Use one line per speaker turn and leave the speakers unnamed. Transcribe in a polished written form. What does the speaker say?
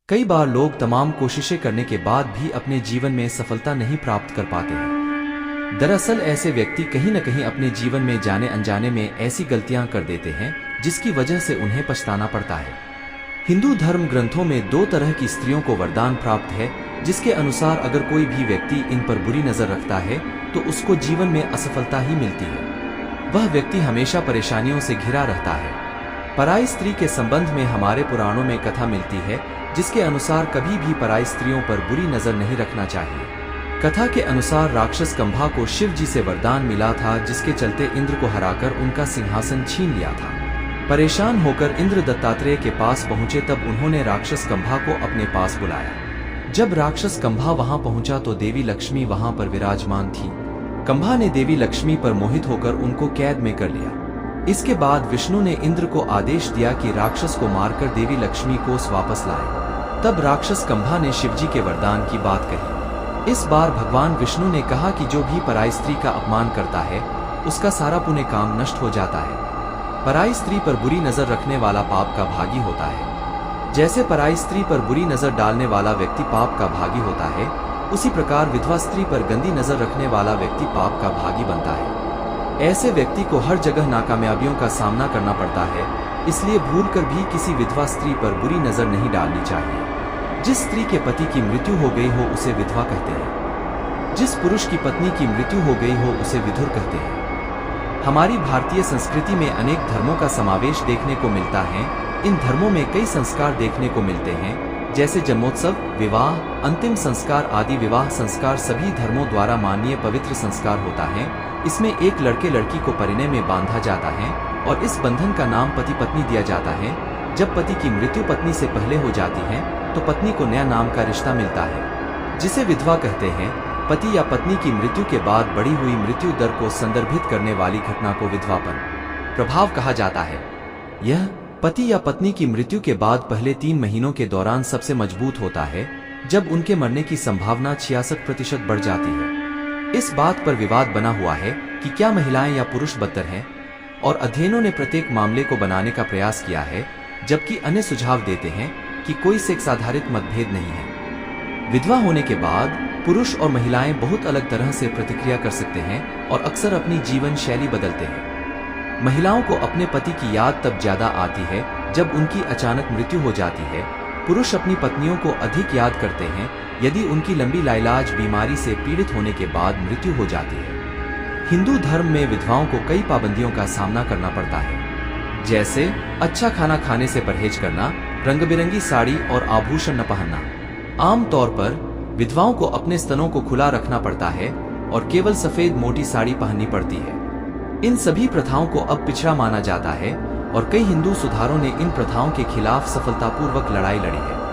कई बार लोग तमाम कोशिशें करने के बाद भी अपने जीवन में सफलता नहीं प्राप्त कर पाते हैं। दरअसल ऐसे व्यक्ति कहीं न कहीं अपने जीवन में जाने अनजाने में ऐसी गलतियां कर देते हैं जिसकी वजह से उन्हें पछताना पड़ता है। हिंदू धर्म ग्रंथों में 2 तरह की स्त्रियों को वरदान प्राप्त है, जिसके अनुसार अगर कोई भी व्यक्ति इन पर बुरी नजर रखता है तो उसको जीवन में असफलता ही मिलती है। वह व्यक्ति हमेशा परेशानियों से घिरा रहता है। पराई स्त्री के संबंध में हमारे पुराणों में कथा मिलती है जिसके अनुसार कभी भी पराई स्त्रियों पर बुरी नजर नहीं रखना चाहिए। कथा के अनुसार राक्षस कंभा को शिव जी से वरदान मिला था, जिसके चलते इंद्र को हराकर उनका सिंहासन छीन लिया था। परेशान होकर इंद्र दत्तात्रेय के पास पहुंचे तब उन्होंने राक्षस कंभा को अपने पास बुलाया। जब राक्षस कंभा वहां पहुंचा तो देवी लक्ष्मी वहां पर विराजमान थी। कंभा ने देवी लक्ष्मी पर मोहित होकर उनको कैद में कर लिया। इसके बाद विष्णु ने इंद्र को आदेश दिया कि राक्षस को मारकर देवी लक्ष्मी को वापस लाए। तब राक्षस कंभा ने शिवजी के वरदान की बात कही। इस बार भगवान विष्णु ने कहा कि जो भी पराई स्त्री का अपमान करता है उसका सारा पुण्य काम नष्ट हो जाता है। पराई स्त्री पर बुरी नजर रखने वाला पाप का भागी होता है। जैसे पराई स्त्री पर बुरी नजर डालने वाला व्यक्ति पाप का भागी होता है, उसी प्रकार विधवा स्त्री पर गंदी नजर रखने वाला व्यक्ति पाप का भागी बनता है। ऐसे व्यक्ति को हर जगह नाकामयाबियों का सामना करना पड़ता है, इसलिए भूलकर भी किसी विधवा स्त्री पर बुरी नजर नहीं डालनी चाहिए। जिस स्त्री के पति की मृत्यु हो गई हो उसे विधवा कहते हैं। जिस पुरुष की पत्नी की मृत्यु हो गई हो उसे विधुर कहते हैं। हमारी भारतीय संस्कृति में अनेक धर्मों का समावेश देखने को मिलता है। इन धर्मों में कई संस्कार देखने को मिलते हैं, जैसे जन्मोत्सव, विवाह, अंतिम संस्कार आदि। विवाह संस्कार सभी धर्मों द्वारा माननीय पवित्र संस्कार होता है। इसमें एक लड़के लड़की को परिणय में बांधा जाता है और इस बंधन का नाम पति पत्नी दिया जाता है। जब पति की मृत्यु पत्नी से पहले हो जाती है तो पत्नी को नया नाम का रिश्ता मिलता है, जिसे विधवा कहते हैं। पति या पत्नी की मृत्यु के बाद बढ़ी हुई मृत्यु दर को संदर्भित करने वाली घटना को विधवापन प्रभाव कहा जाता है। यह पति या पत्नी की मृत्यु के बाद पहले 3 महीनों के दौरान सबसे मजबूत होता है, जब उनके मरने की संभावना 66% बढ़ जाती है। इस बात पर विवाद बना हुआ है कि क्या महिलाएं या पुरुष बदतर हैं, और अध्ययनों ने प्रत्येक मामले को बनाने का प्रयास किया है, जबकि अन्य सुझाव देते हैं कि कोई सेक्स आधारित मतभेद नहीं है। विधवा होने के बाद पुरुष और महिलाएं बहुत अलग तरह से प्रतिक्रिया कर सकते हैं और अक्सर अपनी जीवन शैली बदलते हैं। महिलाओं को अपने पति की याद तब ज्यादा आती है जब उनकी अचानक मृत्यु हो जाती है। पुरुष अपनी पत्नियों को अधिक याद करते हैं यदि उनकी लंबी लाइलाज बीमारी से पीड़ित होने के बाद मृत्यु हो जाती है। हिंदू धर्म में विधवाओं को कई पाबंदियों का सामना करना पड़ता है, जैसे अच्छा खाना खाने से परहेज करना, रंग बिरंगी साड़ी और आभूषण न पहनना। आमतौर पर विधवाओं को अपने स्तनों को खुला रखना पड़ता है और केवल सफेद मोटी साड़ी पहननी पड़ती है। इन सभी प्रथाओं को अब पिछड़ा माना जाता है और कई हिंदू सुधारों ने इन प्रथाओं के खिलाफ सफलतापूर्वक लड़ाई लड़ी है।